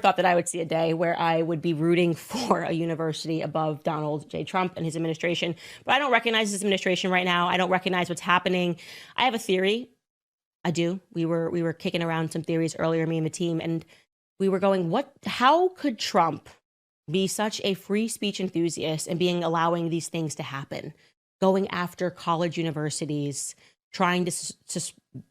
thought that I would see a day where I would be rooting for a university above Donald J. Trump and his administration. But I don't recognize his administration right now. I don't recognize what's happening. I have a theory. I do. We were kicking around some theories earlier, me and the team, and we were going, how could Trump be such a free speech enthusiast and allowing these things to happen, going after college universities, trying to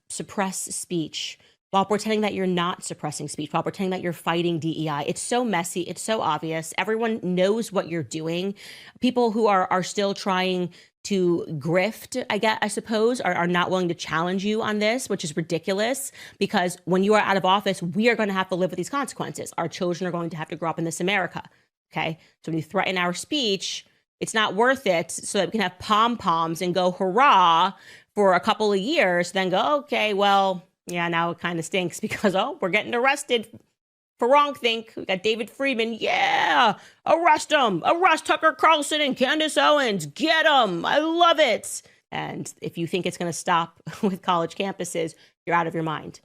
suppress speech while pretending that you're not suppressing speech, while pretending that you're fighting DEI. It's so messy. It's so obvious. Everyone knows what you're doing. People who are still trying to grift, I suppose, are not willing to challenge you on this, which is ridiculous, because when you are out of office, we are going to have to live with these consequences. Our children are going to have to grow up in this America. Okay. So when you threaten our speech, it's not worth it so that we can have pom-poms and go hurrah for a couple of years, then go, okay, well, yeah, now it kind of stinks because, we're getting arrested for wrongthink. We got David Friedman. Yeah, arrest him. Arrest Tucker Carlson and Candace Owens. Get them. I love it. And if you think it's going to stop with college campuses, you're out of your mind.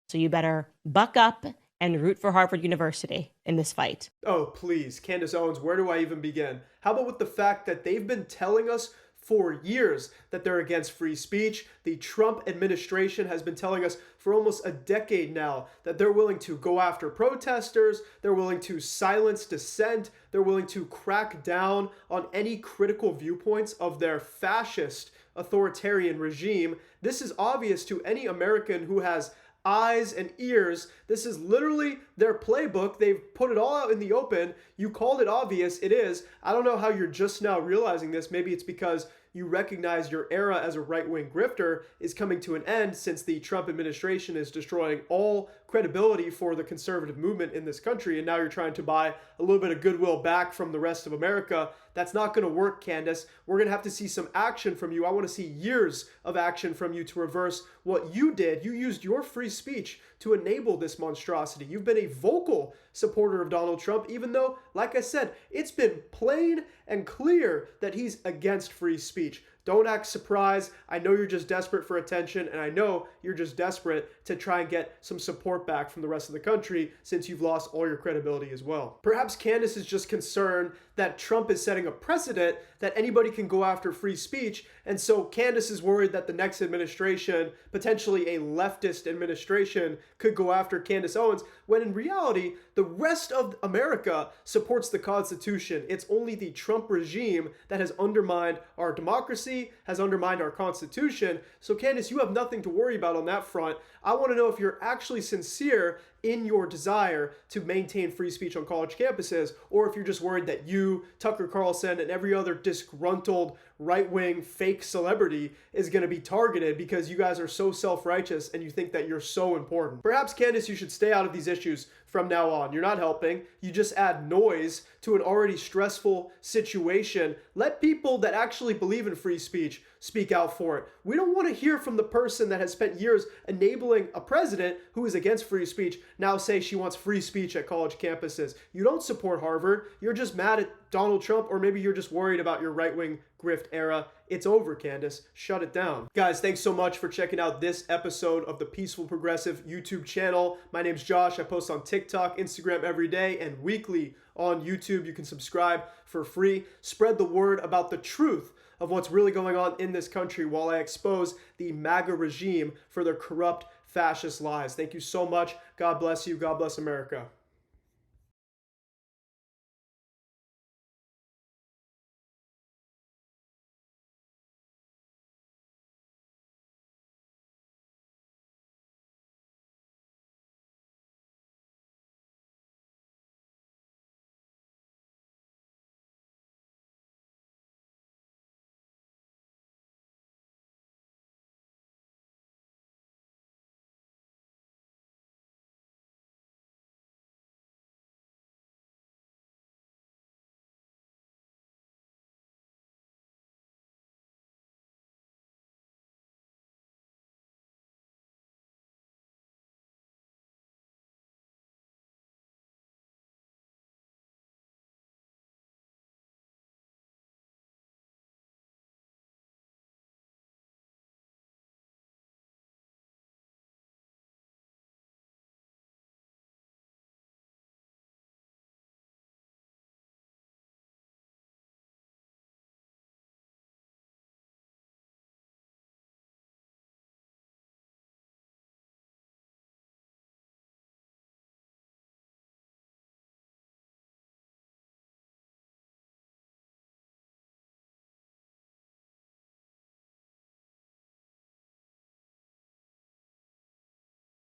So you better buck up and root for Harvard University in this fight. Oh, please, Candace Owens, where do I even begin? How about with the fact that they've been telling us for years that they're against free speech? The Trump administration has been telling us for almost a decade now that they're willing to go after protesters, they're willing to silence dissent, they're willing to crack down on any critical viewpoints of their fascist authoritarian regime. This is obvious to any American who has eyes and ears. This is literally their playbook. They've put it all out in the open. You called it obvious. It is. I don't know how you're just now realizing this. Maybe it's because you recognize your era as a right-wing grifter is coming to an end, since the Trump administration is destroying all credibility for the conservative movement in this country, and now you're trying to buy a little bit of goodwill back from the rest of America. That's not going to work, Candace. We're going to have to see some action from you. I want to see years of action from you to reverse what you did. You used your free speech to enable this monstrosity. You've been a vocal supporter of Donald Trump, even though, like I said, it's been plain and clear that he's against free speech. Don't act surprised. I know you're just desperate for attention, and I know you're just desperate to try and get some support back from the rest of the country, since you've lost all your credibility as well. Perhaps Candace is just concerned that Trump is setting a precedent that anybody can go after free speech, and so Candace is worried that the next administration, potentially a leftist administration, could go after Candace Owens, when in reality, the rest of America supports the Constitution. It's only the Trump regime that has undermined our democracy, has undermined our Constitution. So Candace, you have nothing to worry about on that front. I want to know if you're actually sincere in your desire to maintain free speech on college campuses, or if you're just worried that you, Tucker Carlson, and every other disgruntled right-wing fake celebrity is going to be targeted because you guys are so self-righteous and you think that you're so important. Perhaps, Candace, you should stay out of these issues from now on. You're not helping. You just add noise to an already stressful situation. Let people that actually believe in free speech speak out for it. We don't want to hear from the person that has spent years enabling a president who is against free speech now say she wants free speech at college campuses. You don't support Harvard. You're just mad at Donald Trump, or maybe you're just worried about your right-wing grift era. It's over, Candace. Shut it down. Guys, thanks so much for checking out this episode of the Peaceful Progressive YouTube channel. My name's Josh. I post on TikTok, Instagram every day, and weekly on YouTube. You can subscribe for free. Spread the word about the truth of what's really going on in this country while I expose the MAGA regime for their corrupt fascist lies. Thank you so much. God bless you. God bless America.